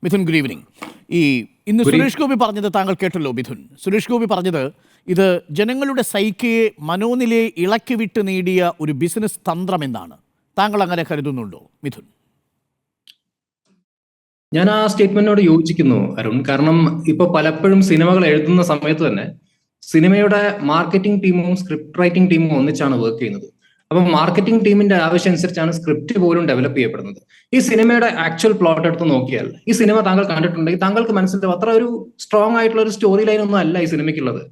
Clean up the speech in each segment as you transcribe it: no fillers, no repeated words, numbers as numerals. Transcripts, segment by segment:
Mithun, good evening. ഇന്ന് സുരേഷ് ഗോപി പറഞ്ഞത് താങ്കൾ കേട്ടല്ലോ മിഥുൻ. സുരേഷ് ഗോപി പറഞ്ഞത് ഇത് ജനങ്ങളുടെ സൈക്കിയെ മനോനിലയെ ഇളക്കി വിട്ട് നേടിയ ഒരു ബിസിനസ് തന്ത്രമെന്നാണ്. താങ്കൾ അങ്ങനെ കരുതുന്നുണ്ടോ മിഥുൻ? ഞാൻ ആ സ്റ്റേറ്റ്മെന്റിനോട് യോജിക്കുന്നു അരുൺ. കാരണം ഇപ്പൊ പലപ്പോഴും സിനിമകൾ എഴുതുന്ന സമയത്ത് തന്നെ സിനിമയുടെ മാർക്കറ്റിംഗ് ടീമും സ്ക്രിപ്റ്റ് റൈറ്റിംഗ് ടീമും ഒന്നിച്ചാണ് വർക്ക് ചെയ്യുന്നത്. അപ്പൊ മാർക്കറ്റിംഗ് ടീമിന്റെ ആവശ്യം അനുസരിച്ചാണ് സ്ക്രിപ്റ്റ് പോലും ഡെവലപ്പ് ചെയ്യപ്പെടുന്നത്. ഈ സിനിമയുടെ ആക്ച്വൽ പ്ലോട്ട് എടുത്ത് നോക്കിയാൽ ഈ സിനിമ താങ്കൾ കണ്ടിട്ടുണ്ടെങ്കിൽ താങ്കൾക്ക് മനസ്സിലാവും അത്ര ഒരു സ്ട്രോങ് ആയിട്ടുള്ള ഒരു സ്റ്റോറി ലൈൻ ഒന്നും അല്ല ഈ സിനിമയ്ക്കുള്ളത്.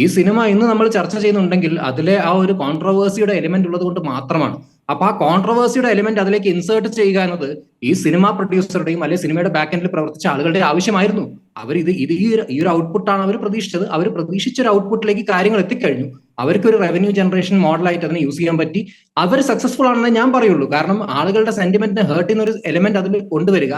ഈ സിനിമ ഇന്ന് നമ്മൾ ചർച്ച ചെയ്യുന്നുണ്ടെങ്കിൽ അതിലെ ആ ഒരു കോൺട്രവേഴ്സിയുടെ എലിമെന്റ് ഉള്ളത് കൊണ്ട് മാത്രമാണ്. അപ്പൊ ആ കോൺട്രവേഴ്സിയുടെ എലിമെന്റ് അതിലേക്ക് ഇൻസേർട്ട് ചെയ്യുക എന്നത് ഈ സിനിമ പ്രൊഡ്യൂസറുടെയും അല്ലെങ്കിൽ സിനിമയുടെ ബാക്ക് എൻഡിൽ പ്രവർത്തിച്ച ആളുകളുടെ ആവശ്യമായിരുന്നു. അവർ ഈ ഒരു ഔട്ട്പുട്ടാണ് അവർ പ്രതീക്ഷിച്ചത്. അവർ പ്രതീക്ഷിച്ച ഒരു ഔട്ട്പുട്ടിലേക്ക് കാര്യങ്ങൾ എത്തിക്കഴിഞ്ഞു. അവർക്ക് ഒരു റവന്യൂ ജനറേഷൻ മോഡലായിട്ട് അതിനെ യൂസ് ചെയ്യാൻ പറ്റി. അവർ സക്സസ്ഫുൾ ആണെന്ന് ഞാൻ പറയുള്ളൂ. കാരണം ആളുകളുടെ സെന്റിമെന്റിനെ ഹേർട്ട് ചെയ്യുന്ന ഒരു എലിമെന്റ് അതിൽ കൊണ്ടുവരിക,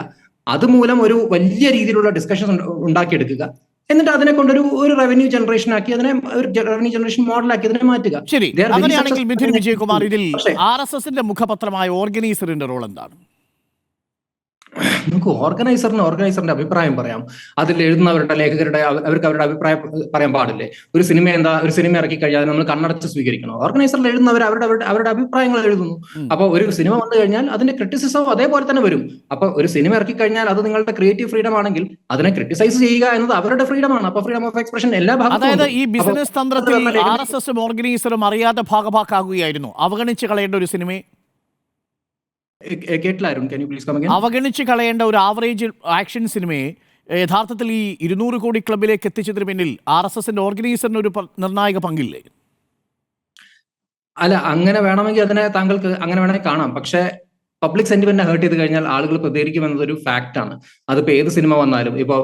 അതുമൂലം ഒരു വലിയ രീതിയിലുള്ള ഡിസ്കഷൻ ഉണ്ടാക്കിയെടുക്കുക, എന്നിട്ട് അതിനെ കൊണ്ടൊരു റവന്യൂ ജനറേഷൻ ആക്കി, അതിനെ ഒരു റവന്യൂ ജനറേഷൻ മോഡലാക്കി അതിനെ മാറ്റുക. ശരി, അങ്ങനെയാണെങ്കിൽ മിഥുൻ വിജയകുമാർ, ഇതിൽ RSSന്റെ മുഖപത്രമായ ഓർഗനൈസറിന്റെ റോൾ എന്താണ്? നമുക്ക് ഓർഗനൈസറിന്റെ അഭിപ്രായം പറയാം. അതിൽ എഴുതുന്നവരുടെ ലേഖകരുടെ അവർക്ക് അവരുടെ അഭിപ്രായം പറയാൻ പാടില്ലേ? ഒരു സിനിമ ഇറക്കി കഴിഞ്ഞാൽ നമ്മൾ കണ്ണടച്ച് സ്വീകരിക്കണം? ഓർഗനൈസറിൽ എഴുതുന്നവർ അവരുടെ അഭിപ്രായങ്ങൾ എഴുതുന്നു. അപ്പൊ ഒരു സിനിമ വന്നു കഴിഞ്ഞാൽ അതിന്റെ ക്രിറ്റിസിസം അതേപോലെ തന്നെ വരും. അപ്പൊ ഒരു സിനിമ ഇറക്കി കഴിഞ്ഞാൽ അത് നിങ്ങളുടെ ക്രിയേറ്റീവ് ഫ്രീഡം ആണെങ്കിൽ അതിനെ ക്രിറ്റിസൈസ് ചെയ്യുക എന്നത് അവരുടെ ഫ്രീഡമാണ്. അപ്പൊ ഫ്രീഡം ഓഫ് എക്സ്പ്രഷൻ എല്ലാ ഭാഗത്തും. അതായത് ഈ ബിസിനസ് തന്ത്രത്തിൽ RSSും ഓർഗനൈസറും അറിയാതെ ഭാഗഭാക്കാകുകയായിരുന്നു. അവഗണിച്ച് കളയേണ്ട ഒരു സിനിമയെ അവഗണിച്ച് കളയേണ്ട ഒരു ആവറേജ് ആക്ഷൻ സിനിമയെ യഥാർത്ഥത്തിൽ ഈ 200 കോടി ക്ലബിലേക്ക് എത്തിച്ചതിന് പിന്നിൽ RSSന്റെ ഓർഗനൈസറിന് ഒരു നിർണായക പങ്കില്ലേ? അല്ല, അങ്ങനെ വേണമെങ്കിൽ അതിനെ താങ്കൾക്ക് അങ്ങനെ വേണമെങ്കിൽ കാണാം. പക്ഷേ പബ്ലിക് സെന്റിമെന്റിനെ ഹേർട്ട് ചെയ്ത് കഴിഞ്ഞാൽ ആളുകൾ പ്രതികരിക്കും എന്നതൊരു ഫാക്ട് ആണ്. അതിപ്പോ ഏത് സിനിമ വന്നാലും, ഇപ്പോ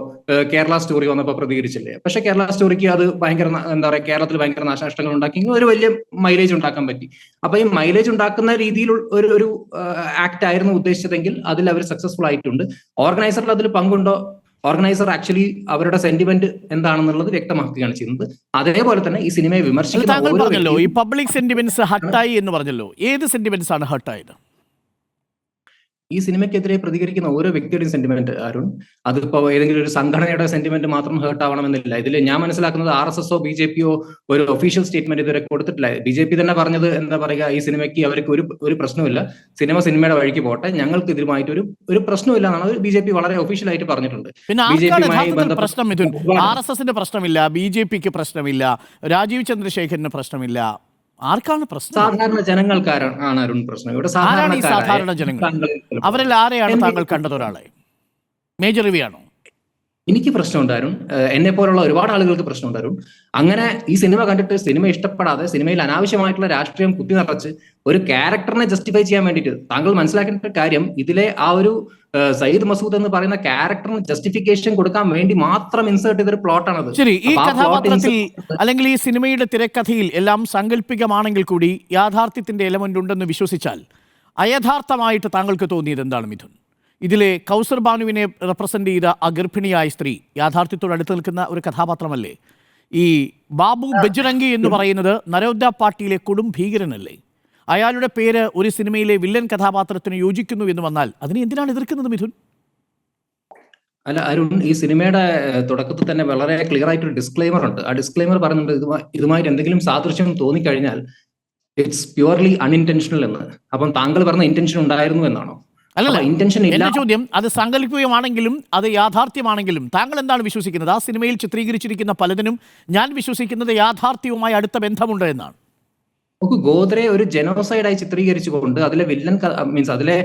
കേരള സ്റ്റോറി വന്നപ്പോൾ പ്രതികരിച്ചില്ലേ? പക്ഷെ കേരള സ്റ്റോറിക്ക് അത് ഭയങ്കര എന്താ പറയുക, കേരളത്തിൽ ഭയങ്കര നാശനഷ്ടങ്ങൾ ഉണ്ടാക്കി ഒരു വലിയ മൈലേജ് ഉണ്ടാക്കാൻ പറ്റി. അപ്പൊ ഈ മൈലേജ് ഉണ്ടാക്കുന്ന രീതിയിൽ ഒരു ആക്ട് ആയിരുന്നു ഉദ്ദേശിച്ചതെങ്കിൽ അതിൽ അവർ സക്സസ്ഫുൾ ആയിട്ടുണ്ട്. ഓർഗനൈസറിൽ അതിൽ പങ്കുണ്ടോ? ഓർഗനൈസർ ആക്ച്വലി അവരുടെ സെന്റിമെന്റ് എന്താണെന്നുള്ളത് വ്യക്തമാക്കുകയാണ് ചെയ്യുന്നത്. അതേപോലെ തന്നെ ഈ സിനിമയെ വിമർശിക്കുന്നു. ഈ പബ്ലിക് സെന്റിമെന്റ്സ് ഹർട്ടായി എന്ന് പറഞ്ഞല്ലോ, ഏത് സെന്റിമെന്റ്സ് ആണ് ഹർട്ടായത്? ഈ സിനിമയ്ക്കെതിരെ പ്രതികരിക്കുന്ന ഓരോ വ്യക്തിയുടെയും സെന്റിമെന്റ് അരുൺ, അതിപ്പോ ഏതെങ്കിലും ഒരു സംഘടനയുടെ സെന്റിമെന്റ് മാത്രം ഹേർട്ട് ആവണമെന്നില്ല. ഇതിൽ ഞാൻ മനസ്സിലാക്കുന്നത് RSSോ BJPയോ ഒരു ഒഫീഷ്യൽ സ്റ്റേറ്റ്മെന്റ് ഇതുവരെ കൊടുത്തിട്ടില്ല. BJP തന്നെ പറഞ്ഞത് എന്താ പറയുക, ഈ സിനിമയ്ക്ക് അവർക്ക് ഒരു പ്രശ്നമില്ല, സിനിമയുടെ വഴിക്ക് പോട്ടെ, ഞങ്ങൾക്ക് ഇതിലുമായിട്ട് ഒരു പ്രശ്നമില്ല എന്നാണ് BJP വളരെ ഒഫീഷ്യൽ ആയിട്ട് പറഞ്ഞിട്ടുണ്ട്. RSSന്റെ പ്രശ്നമില്ല, BJPക്ക് പ്രശ്നമില്ല, രാജീവ് ചന്ദ്രശേഖരന് പ്രശ്നമില്ല. ആർക്കാണ് പ്രശ്നം? സാധാരണ ജനങ്ങൾക്കാരാണ് അരുൺ പ്രശ്നം. ഇവിടെ സാധാരണ ജനങ്ങൾ, അവരിൽ ആരെയാണ് താങ്കൾ കണ്ടത്? ഒരാളെ മേജർ രവി ആണോ? എനിക്ക് പ്രശ്നമുണ്ടായിരുന്നു. എന്നെ പോലുള്ള ഒരുപാട് ആളുകൾക്ക് പ്രശ്നമുണ്ടായിരുന്നു. അങ്ങനെ ഈ സിനിമ കണ്ടിട്ട് സിനിമ ഇഷ്ടപ്പെടാതെ സിനിമയിൽ അനാവശ്യമായിട്ടുള്ള രാഷ്ട്രീയം കുത്തി നിറച്ച് ഒരു ക്യാരക്ടറിനെ ജസ്റ്റിഫൈ ചെയ്യാൻ വേണ്ടിയിട്ട്, താങ്കൾ മനസ്സിലാക്കേണ്ട കാര്യം, ഇതിലെ ആ ഒരു സയ്യിദ് മസൂദ് എന്ന് പറയുന്ന ക്യാരക്ടറിന് ജസ്റ്റിഫിക്കേഷൻ കൊടുക്കാൻ വേണ്ടി മാത്രം ഇൻസേർട്ട് ചെയ്തൊരു പ്ലോട്ടാണത്. ശരി, ഈ കഥാപാത്രത്തിൽ അല്ലെങ്കിൽ ഈ സിനിമയുടെ തിരക്കഥയിൽ എല്ലാം സാങ്കല്പികമാണെങ്കിൽ കൂടി യാഥാർത്ഥ്യത്തിന്റെ എലമെന്റ് ഉണ്ടെന്ന് വിശ്വസിച്ചാൽ അയഥാർത്ഥമായിട്ട് താങ്കൾക്ക് തോന്നിയത് എന്താണ് മിഥുൻ? ഇതിലെ കൗസർ ബാനുവിനെ റെപ്രസെന്റ് ചെയ്ത ആ ഗർഭിണിയായ സ്ത്രീ യാഥാർത്ഥ്യത്തോട് അടുത്ത് നിൽക്കുന്ന ഒരു കഥാപാത്രമല്ലേ? ഈ ബാബു ബജ്രംഗി എന്ന് പറയുന്നത് നരോദ പാർട്ടിയിലെ കൊടും ഭീകരനല്ലേ? അയാളുടെ പേര് ഒരു സിനിമയിലെ വില്ലൻ കഥാപാത്രത്തിന് യോജിക്കുന്നു എന്ന് വന്നാൽ അതിനെ എന്തിനാണ് എതിർക്കുന്നത് മിഥുൻ? അല്ല അരുൺ, ഈ സിനിമയുടെ തുടക്കത്തിൽ തന്നെ വളരെ ക്ലിയർ ആയിട്ടൊരു ഡിസ്ക്ലെയിമർ ഉണ്ട്. ആ ഡിസ്ക്ലെയിമർ പറയുന്നുണ്ട് ഇതുമായിട്ട് എന്തെങ്കിലും സാദൃശ്യം തോന്നിക്കഴിഞ്ഞാൽ ഇറ്റ്സ് പ്യുവർലി അൺഇൻറ്റൻഷണൽ എന്ന്. അപ്പം താങ്കൾ പറഞ്ഞ ഇന്റൻഷൻ ഉണ്ടായിരുന്നു എന്നാണോ? അല്ലല്ല, എന്റെ ചോദ്യം, അത് സാങ്കല്പികമാണെങ്കിലും അത് യാഥാർത്ഥ്യമാണെങ്കിലും താങ്കൾ എന്താണ് വിശ്വസിക്കുന്നത്? ആ സിനിമയിൽ ചിത്രീകരിച്ചിരിക്കുന്ന പലതിനും ഞാൻ വിശ്വസിക്കുന്നത് യാഥാർത്ഥ്യവുമായി അടുത്ത ബന്ധമുണ്ട് എന്നാണ്. നമുക്ക് ഗോദ്രയെ ഒരു ജനോസൈഡായി ചിത്രീകരിച്ചുകൊണ്ട് അതിലെ വില്ലൻ അതിലെ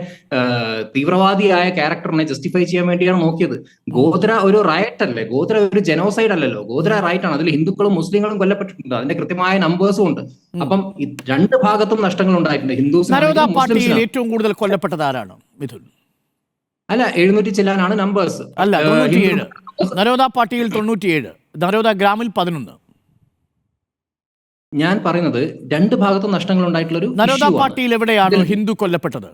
തീവ്രവാദിയായ ക്യാരക്ടറിനെ ജസ്റ്റിഫൈ ചെയ്യാൻ വേണ്ടിയാണ് നോക്കിയത്. ഗോദ്ര ഒരു റൈറ്റ് അല്ലേ? ഗോദ്ര ഒരു ജനോസൈഡ് അല്ലല്ലോ. ഗോദ്ര റൈറ്റ് ആണ്. അതിൽ ഹിന്ദുക്കളും മുസ്ലിങ്ങളും കൊല്ലപ്പെട്ടിട്ടുണ്ട്. അതിന്റെ കൃത്യമായ നമ്പേഴ്സും ഉണ്ട്. അപ്പം രണ്ട് ഭാഗത്തും നഷ്ടങ്ങൾ ഉണ്ടായിട്ടുണ്ട്. പാർട്ടിയിൽ ഏറ്റവും കൂടുതൽ കൊല്ലപ്പെട്ടത് ആരാണ് മിഥുൻ? അല്ല, 700 ചില്ലാനാണ് നമ്പേഴ്സ്. അല്ല, 97. നരോദ പാർട്ടിയിൽ 97, നരോദ ഗ്രാമിൽ 11. ഞാൻ പറയുന്നത് രണ്ട് ഭാഗത്തും നഷ്ടങ്ങൾ ഉണ്ടായിട്ടുള്ള ഒരു നരോദ പാർട്ടിയിൽ എവിടെയാണ് ഹിന്ദു കൊല്ലപ്പെട്ടത്?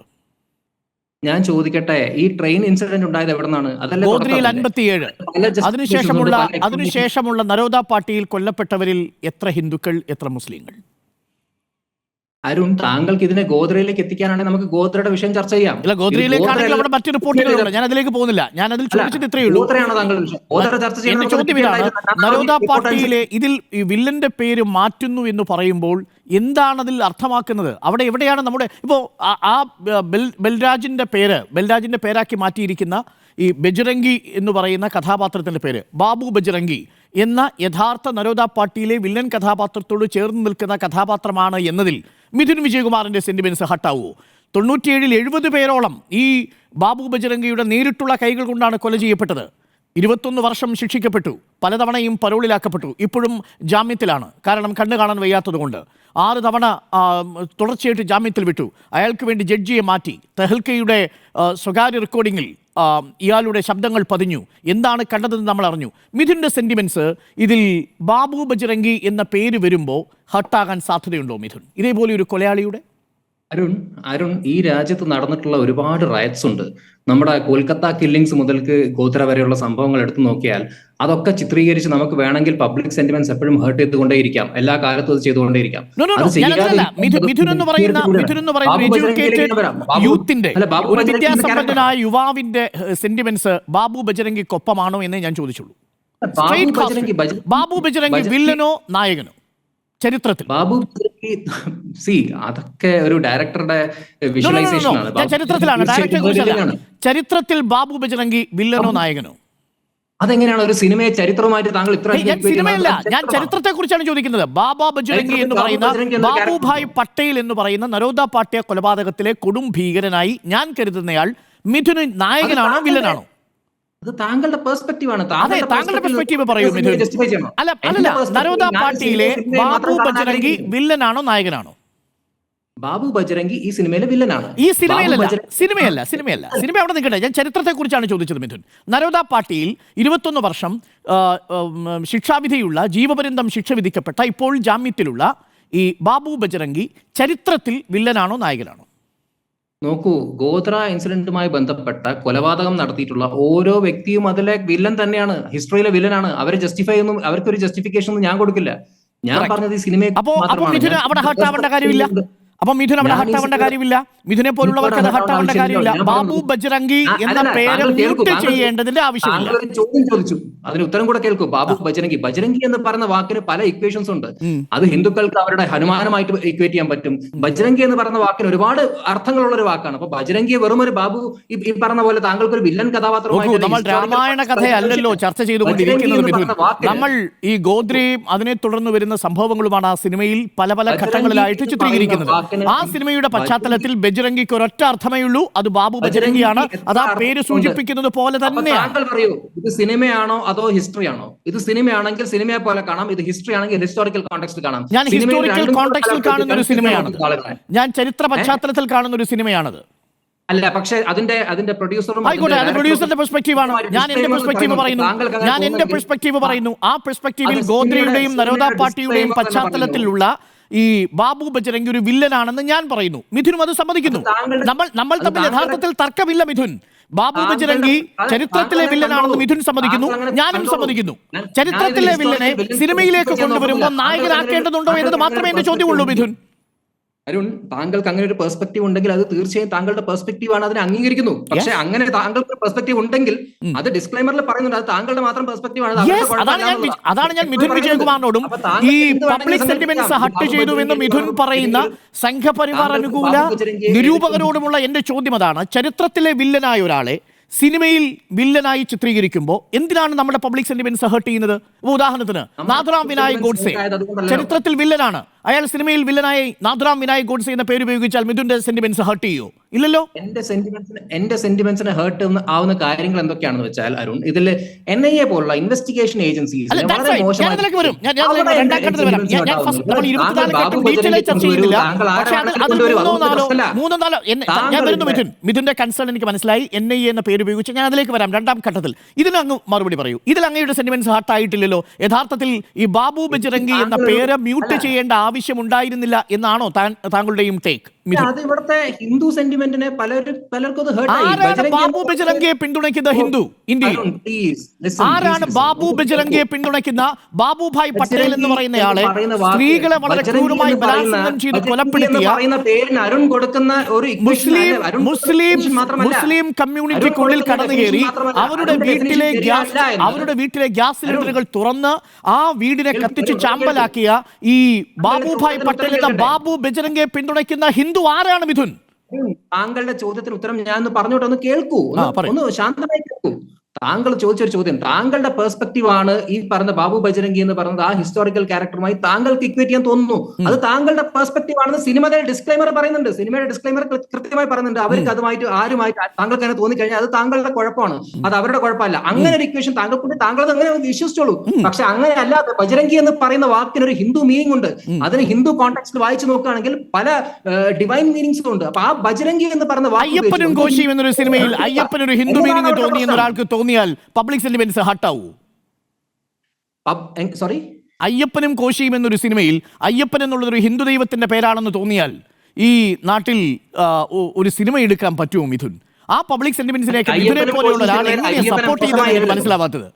ഞാൻ ചോദിക്കട്ടെ, ഈ ട്രെയിൻ ഇൻസിഡന്റ് ഉണ്ടായത് എവിടെ നിന്നാണ്? അതല്ല, ഗോദ്രയിൽ 57. അതിനുശേഷമുള്ള നരോദ പാർട്ടിയിൽ കൊല്ലപ്പെട്ടവരിൽ എത്ര ഹിന്ദുക്കൾ, എത്ര മുസ്ലിങ്ങൾ? അരുൺ, താങ്കൾക്ക് ഇതിനെ ഗോദ്രയിലേക്ക് എത്തിക്കാനാണെങ്കിൽ നമുക്ക് ഗോദ്രയുടെ വിഷയം ചർച്ച ചെയ്യാം. ഇല്ല, ഗോദ്രയിലേക്കാണെങ്കിൽ അവിടെ മറ്റു റിപ്പോർട്ടുകളുണ്ട്, ഞാൻ അതിലേക്ക് പോകുന്നില്ല. ഞാൻ അതിൽ ചോദിച്ചിട്ട് ഇത്രയേ ഉള്ളൂ. ഗോദ്രയാണ് താങ്കളുടെ വിഷയം. ഗോദ്ര ചർച്ച എന്റെ ചെയ്യുന്നത് ചോദ്യം ഇതാണ്, നരോദ പാർട്ടിയിലെ ഇതിൽ ഈ വില്ലന്റെ പേര് മാറ്റുന്നു എന്ന് പറയുമ്പോൾ എന്താണ് അതിൽ അർത്ഥമാക്കുന്നത്? അവിടെ എവിടെയാണ് നമ്മുടെ ഇപ്പോൾ ബൽരാജിന്റെ പേരാക്കി മാറ്റിയിരിക്കുന്ന ഈ ബജ്രംഗി എന്ന് പറയുന്ന കഥാപാത്രത്തിന്റെ പേര് ബാബു ബജ്രംഗി എന്ന യഥാർത്ഥ നരോദ പാർട്ടിയിലെ വില്ലൻ കഥാപാത്രത്തോട് ചേർന്ന് നിൽക്കുന്ന കഥാപാത്രമാണ് എന്നതിൽ മിഥുൻ വിജയകുമാറിന്റെ സെന്റിമെന്റ്സ് ഹട്ടാവുമോ? 97-ൽ 70 പേരോളം ഈ ബാബു ബജ്രംഗിയുടെ നേരിട്ടുള്ള കൈകൾ കൊണ്ടാണ് കൊല ചെയ്യപ്പെട്ടത്. 21 വർഷം ശിക്ഷിക്കപ്പെട്ടു, പലതവണയും പരോളിലാക്കപ്പെട്ടു, ഇപ്പോഴും ജാമ്യത്തിലാണ്. കാരണം കണ്ണു കാണാൻ വയ്യാത്തതുകൊണ്ട് 6 തവണ തുടർച്ചയായിട്ട് ജാമ്യത്തിൽ വിട്ടു. അയാൾക്ക് വേണ്ടി ജഡ്ജിയെ മാറ്റി. തെഹൽക്കയുടെ സ്വകാര്യ റെക്കോർഡിങ്ങിൽ ഇയാളുടെ ശബ്ദങ്ങൾ പതിഞ്ഞു. എന്താണ് കണ്ടതെന്ന് നമ്മൾ അറിഞ്ഞു. മിഥുൻ്റെ സെന്റിമെന്റ്സ് ഇതിൽ ബാബു ബജ്രംഗി എന്ന പേര് വരുമ്പോൾ ഹട്ടാകാൻ സാധ്യതയുണ്ടോ മിഥുൻ, ഇതേപോലെ ഒരു കൊലയാളിയുടെ? അരുൺ, ഈ രാജ്യത്ത് നടന്നിട്ടുള്ള ഒരുപാട് റയറ്റ്സ് ഉണ്ട്. നമ്മുടെ കൊൽക്കത്ത കില്ലിങ്സ് മുതൽക്ക് ഗോത്ര വരെയുള്ള സംഭവങ്ങൾ എടുത്തു നോക്കിയാൽ അതൊക്കെ ചിത്രീകരിച്ച് നമുക്ക് വേണമെങ്കിൽ പബ്ലിക് സെന്റിമെന്റ്സ് എപ്പോഴും ഹേർട്ട് ചെയ്തുകൊണ്ടേയിരിക്കാം, എല്ലാ കാലത്തും അത് ചെയ്തുകൊണ്ടേയിരിക്കാം. വിദ്യാസമ്പന്നനായ യുവാവിന്റെ സെന്റിമെന്റ്സ് ബാബു ബജ്രംഗിക്കൊപ്പമാണോ എന്നേ ഞാൻ ചോദിച്ചുള്ളൂ. ബാബു ബജ്രംഗി വില്ലനോ നായകനോ ചരിത്രത്തിൽ? ബാബു അതൊക്കെ ഒരു ഡയറക്ടറുടെ വിഷ്വലൈസേഷൻ ആണ്. ചരിത്രത്തിൽ ബാബു ബജ്രംഗി വില്ലനോ നായകനോ? അതെങ്ങനെയാണ് ഒരു സിനിമയെ ചരിത്രമായിട്ട് താങ്കൾ ഇത്ര? സിനിമയല്ല, ഞാൻ ചരിത്രത്തെ കുറിച്ചാണ് ചോദിക്കുന്നത്. ബാബാ ബജ്രംഗി എന്ന് പറയുന്ന ബാബുഭായ് പട്ടേൽ എന്ന് പറയുന്ന നരോദ പാട്ടിയ കൊലപാതകത്തിലെ കൊടും ഭീകരനായി ഞാൻ കരുതുന്നയാൾ മിഥുന് നായകനാണോ വില്ലനാണോ? അത് താങ്കളുടെ പെർസ്പെക്റ്റീവ് ആണ്. താങ്കളുടെ പെർസ്പെക്റ്റീവ് പറയൂ മിഥുൻ. അല്ല, നരോദ പാർട്ടിയിലെ ബാബു ബജ്രംഗി വില്ലനാണോ നായകനാണോ? ബാബു ബജ്രംഗി ഈ സിനിമയിലെ വില്ലനാണ്. ഈ സിനിമയല്ല. സിനിമ അവിടെ നിൽക്കട്ടെ, ഞാൻ ചരിത്രത്തെ കുറിച്ചാണ് ചോദിച്ചത് മിഥുൻ. നരോദ പാർട്ടിയിൽ 21 വർഷം ശിക്ഷാവിധിയുള്ള, ജീവപര്യന്തം ശിക്ഷ വിധിക്കപ്പെട്ട, ഇപ്പോൾ ജാമ്യത്തിലുള്ള ഈ ബാബു ബജ്രംഗി ചരിത്രത്തിൽ വില്ലനാണോ നായകനാണോ? നോക്കൂ, ഗോത്ര ഇൻസിഡന്റുമായി ബന്ധപ്പെട്ട കൊലപാതകം നടത്തിയിട്ടുള്ള ഓരോ വ്യക്തിയും അതിലെ വില്ലൻ തന്നെയാണ്, ഹിസ്റ്ററിയിലെ വില്ലനാണ്. അവരെ ജസ്റ്റിഫൈ ഒന്നും, അവർക്കൊരു ജസ്റ്റിഫിക്കേഷൻ ഒന്നും ഞാൻ കൊടുക്കില്ല. ഞാൻ പറഞ്ഞത് ഈ സിനിമയെ മിഥുനെ പോലുള്ളവർക്ക് അത് ഹട്ടാവേണ്ട കാര്യമില്ല. ബാബു ബജ്രംഗി എന്ന പേര് മ്യൂട്ട് ചെയ്യേണ്ടതിന്റെ ആവശ്യമില്ല. ചോദ്യം ചോദിച്ചു, അതിന് ഉത്തരം കൂടെ കേൾക്കൂ. ബാബു ബജ്രംഗി എന്ന് പറയുന്ന വാക്കിന് പല ഇക്വേഷൻസ് ഉണ്ട്. അത് ഹിന്ദുക്കൾക്ക് അവരുടെ ഹനുമാനുമായിട്ട് ഇക്വേറ്റ് ചെയ്യാൻ പറ്റും. ബജ്രംഗി എന്ന് പറയുന്ന വാക്കിന് ഒരുപാട് അർത്ഥങ്ങളുള്ള ഒരു വാക്കാണ്. അപ്പൊ ബജ്രംഗിയെ വെറും ഒരു ബാബു ഈ പറഞ്ഞ പോലെ താങ്കൾക്ക് ഒരു വില്ലൻ കഥാപാത്രമായിട്ട് നമ്മൾ രാമായണ കഥയല്ലല്ലോ ചർച്ച ചെയ്തുകൊണ്ടിരിക്കുന്നത് മിഥുൻ. നമ്മൾ ഈ ഗോദ്രയും അതിനെ തുടർന്ന് വരുന്ന സംഭവങ്ങളുമാണ് ആ സിനിമയിൽ പല ഘട്ടങ്ങളിലായിട്ട് ചിത്രീകരിക്കുന്നത്. ആ സിനിമയുടെ പശ്ചാത്തലത്തിൽ ബജ്രംഗിക്ക് ഒരൊറ്റ അർത്ഥമേ ഉള്ളൂ, അത് ബാബു ബജ്രംഗിയാണ്. അത് ആ പേര് സൂചിപ്പിക്കുന്നത് പോലെ തന്നെയാണ്. പറയൂ, ഇത് സിനിമയാണോ അതോ ഹിസ്റ്ററി ആണോ? ഇത് സിനിമയാണെങ്കിൽ സിനിമയെ പോലെ കാണാം, ഇത് ഹിസ്റ്ററി ആണെങ്കിൽ ഹിസ്റ്റോറിക്കൽ കോണ്ടെക്സ്റ്റിൽ കാണാം. ഞാൻ ഹിസ്റ്റോറിക്കൽ കോണ്ടെക്സ്റ്റിൽ കാണുന്ന ഒരു സിനിമയാണ്, ഞാൻ ചരിത്ര പശ്ചാത്തലത്തിൽ കാണുന്ന ഒരു സിനിമയാണത്. അല്ല, പക്ഷേ അതിന്റെ പ്രൊഡ്യൂസറും ആയിക്കോട്ടെ, അത് പ്രൊഡ്യൂസറിന്റെ പെർസ്പെക്റ്റീവാണ്. ഞാൻ എന്റെ പെർസ്പെക്റ്റീവ് പറയുന്നു. ആ പെർസ്പെക്റ്റീവിൽ ഗോദ്രയുടെയും നരോദ പാർട്ടിയുടെയും പശ്ചാത്തലത്തിലുള്ള ഈ ബാബു ബജ്രംഗി ഒരു വില്ലനാണെന്ന് ഞാൻ പറയുന്നു. മിഥുനും അത് സമ്മതിക്കുന്നു. നമ്മൾ തമ്മിൽ യഥാർത്ഥത്തിൽ തർക്കമില്ല മിഥുൻ. ബാബു ബജ്രംഗി ചരിത്രത്തിലെ വില്ലനാണെന്ന് മിഥുൻ സമ്മതിക്കുന്നു, ഞാനും സമ്മതിക്കുന്നു. ചരിത്രത്തിലെ വില്ലനെ സിനിമയിലേക്ക് കൊണ്ടുവരുമ്പോൾ നായകനാക്കേണ്ടതുണ്ടോ എന്നത് മാത്രമേ എന്റെ ചോദ്യമുള്ളൂ മിഥുൻ. അരുൺ, താങ്കൾക്ക് അങ്ങനെ ഒരു പെർസ്പെക്റ്റീവ് ഉണ്ടെങ്കിൽ അത് തീർച്ചയായും താങ്കളുടെ പെർസ്പെക്റ്റീവ് ആണ്, അതിനെ അംഗീകരിക്കുന്നു. പക്ഷെ അങ്ങനെ താങ്കൾക്ക് പെർസ്പെക്റ്റീവ് ഉണ്ടെങ്കിൽ അത് ഡിസ്ക്ലൈമറിൽ പറയുന്നുണ്ട്, അത് താങ്കളുടെ മാത്രം പെർസ്പെക്റ്റീവ് ആണ്. അതാണ് ഞാൻ മിഥുൻ വിജയകുമാറിനോടും ഈ പബ്ലിക് സെന്റിമെന്റ്സ് ഹട്ട് ചെയ്തു എന്ന് മിഥുൻ പറയുന്ന സംഘപരിവാർ അനുകൂല നിരൂപകരോടുമുള്ള എന്റെ ചോദ്യം അതാണ്. ചരിത്രത്തിലെ വില്ലനായ ഒരാളെ സിനിമയിൽ വില്ലനായി ചിത്രീകരിക്കുമ്പോൾ എന്തിനാണ് നമ്മുടെ പബ്ലിക് സെന്റിമെന്റ്സ് ഹേർട്ട് ചെയ്യുന്നത്? ഉദാഹരണത്തിന് നാഥുറാം വിനായക് ഗോഡ്സെ ചരിത്രത്തിൽ വില്ലനാണ്, അയാൾ സിനിമയിൽ വില്ലനായി നാഥുറാം വിനായക് ഗോഡ്സെ എന്ന പേര് ഉപയോഗിച്ചാൽ മിഥുന്റെ സെന്റിമെന്റ്സ് ഹേർട്ട് ചെയ്യോ? ഇല്ലല്ലോ. എന്റെ സെന്റിമെന്റ്സിനെ ഹേർട്ട് ആവുന്ന കാര്യങ്ങൾ എന്തൊക്കെയാണെന്ന് വെച്ചാൽ അരുൺ, ഇതിൽ NIA പോലുള്ള ഇൻവെസ്റ്റിഗേഷൻ ഏജൻസീസ് മിഥുന്റെ കൺസേൺ എനിക്ക് മനസ്സിലായി. NIA എന്ന പേര് ഉപയോഗിച്ച് ഞാൻ അതിലേക്ക് വരാം രണ്ടാം ഘട്ടത്തിൽ. ഇതിന് അങ്ങ് മറുപടി പറയൂ. ഇതിൽ അങ്ങയുടെ സെന്റിമെന്റ്സ് ഹേർട്ട് ആയിട്ടില്ലല്ലോ. യഥാർത്ഥത്തിൽ ഈ ബാബു ബജ്രംഗി എന്ന പേര് മ്യൂട്ട് ചെയ്യേണ്ട ആവശ്യമുണ്ടായിരുന്നില്ല എന്നാണോ താങ്കളുടെയും ടേക്ക്? അത് ഇവിടുത്തെ ഹിന്ദു സെന്റിമെന്റിനെ പലർക്കും അത് ഹേർട്ട് ആയി. ആരാണ് ബാബു ബജരംഗയെ പിന്തുണയ്ക്കുന്ന ഹിന്ദു ഇന്ത്യയിൽ? ആരാണ് ബാബു ബജരംഗയെ പിന്തുണയ്ക്കുന്ന? ബാബുഭായ് പട്ടേൽ എന്ന് പറയുന്നയാളെ സ്ത്രീകളെ വളരെ ക്രൂരമായി ബലാത്സംഗം ചെയ്ത് കൊലപ്പെടുത്തിയ അരുൺ കൊടുക്കുന്ന ഒരു മുസ്ലിം കമ്മ്യൂണിറ്റിക്കുള്ളിൽ കടന്നു കയറി അവരുടെ വീട്ടിലെ ഗ്യാസ് സിലിണ്ടറുകൾ തുറന്ന് ആ വീടിനെ കത്തിച്ച് ചാമ്പലാക്കിയ ഈ ബാബുഭായ് പട്ടേൽ എന്ന ബാബു ബജരംഗയെ പിന്തുണയ്ക്കുന്ന ഹിന്ദു ആരാണ് മിഥുൻ? താങ്കളുടെ ചോദ്യത്തിന് ഉത്തരം ഞാൻ പറഞ്ഞോട്ടെ, ഒന്ന് കേൾക്കൂ, ഒന്ന് ശാന്തമായി കേൾക്കൂ. താങ്കൾ ചോദിച്ചൊരു ചോദ്യം, താങ്കളുടെ പെർസ്പെക്റ്റീവ് ആണ് ഈ പറഞ്ഞ ബാബു ബജരംഗി എന്ന് പറയുന്നത്. ആ ഹിസ്റ്റോറിക്കൽ ക്യാരക്ടറുമായി താങ്കൾക്ക് ഇക്വേറ്റ് ചെയ്യാൻ തോന്നുന്നു. അത് താങ്കളുടെ പെർസ്പെക്റ്റീവ് ആണെന്ന് സിനിമയുടെ ഡിസ്ക്ലൈമർ പറയുന്നുണ്ട്. സിനിമയുടെ ഡിസ്ക്ലൈമർ കൃത്യമായി പറയുന്നുണ്ട്. അവർക്ക് അതുമായിട്ട് ആരുമായിട്ട് താങ്കൾക്ക് അങ്ങനെ തോന്നിക്കഴിഞ്ഞാൽ അത് താങ്കളുടെ കുഴപ്പമാണ്, അത് അവരുടെ കുഴപ്പമല്ല. അങ്ങനെ ഒരു ഇക്വേഷൻ താങ്കൾ അങ്ങനെ വിശ്വസിച്ചോളൂ. പക്ഷെ അങ്ങനെ അല്ലാതെ ബജരംഗി എന്ന് പറയുന്ന വാക്കിന് ഒരു ഹിന്ദു മീനിങ് ഉണ്ട്. അതിന് ഹിന്ദു കോണ്ടെക്സ്റ്റിൽ വായിച്ചു നോക്കുകയാണെങ്കിൽ പല ഡിവൈൻ മീനിങ്സും ഉണ്ട്. അപ്പൊ ആ ബജരംഗി എന്ന് പറയുന്ന അയ്യപ്പനും കോശിയും എന്നൊരു സിനിമയിൽ അയ്യപ്പനൊരു ഹിന്ദു മീനിങ് തോന്നി എന്നൊരാൾക്ക് തോന്നിയാൽ പബ്ലിക് സെന്റിമെന്റ്സ് ഹർട്ടാവൂ? സോറി, അയ്യപ്പനും കോശിയും എന്നൊരു സിനിമയിൽ അയ്യപ്പൻ എന്നുള്ളതൊരു ഹിന്ദു ദൈവത്തിന്റെ പേരാണെന്ന് തോന്നിയാൽ ഈ നാട്ടിൽ ഒരു സിനിമ എടുക്കാൻ പറ്റുമോ മിഥുൻ? ആ പബ്ലിക് സെന്റിമെന്റ്സിലേക്ക് മിഥുനെ പോലെയുള്ള ഒരാൾ എങ്ങനെ സപ്പോർട്ട് ചെയ്തത് മനസ്സിലാവാത്തത്?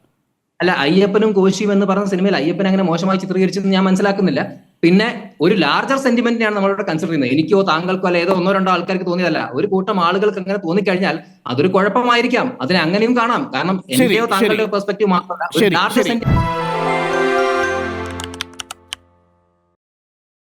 അല്ല, അയ്യപ്പനും കോശിയും എന്ന് പറഞ്ഞ സിനിമയിൽ അയ്യപ്പൻ അങ്ങനെ മോശമായി ചിത്രീകരിച്ചെന്ന് ഞാൻ മനസ്സിലാക്കുന്നില്ല. പിന്നെ ഒരു ലാർജർ സെന്റിമെന്റിനെയാണ് നമ്മളിവിടെ കൺസിഡർ ചെയ്യുന്നത്. എനിക്കോ താങ്കൾക്കോ അല്ല ഏതോ ഒന്നോ രണ്ടോ ആൾക്കാർക്ക് തോന്നിയതല്ല. ഒരു കൂട്ടം ആളുകൾക്ക് അങ്ങനെ തോന്നിക്കഴിഞ്ഞാൽ അതൊരു കുഴപ്പമായിരിക്കാം. അതിനെ അങ്ങനെയും കാണാം. കാരണം എന്റെയോ താങ്കളുടെ പെർസ്പെക്റ്റീവ് മാത്രമല്ല, ഒരു ലാർജർ സെന്റിമെന്റ്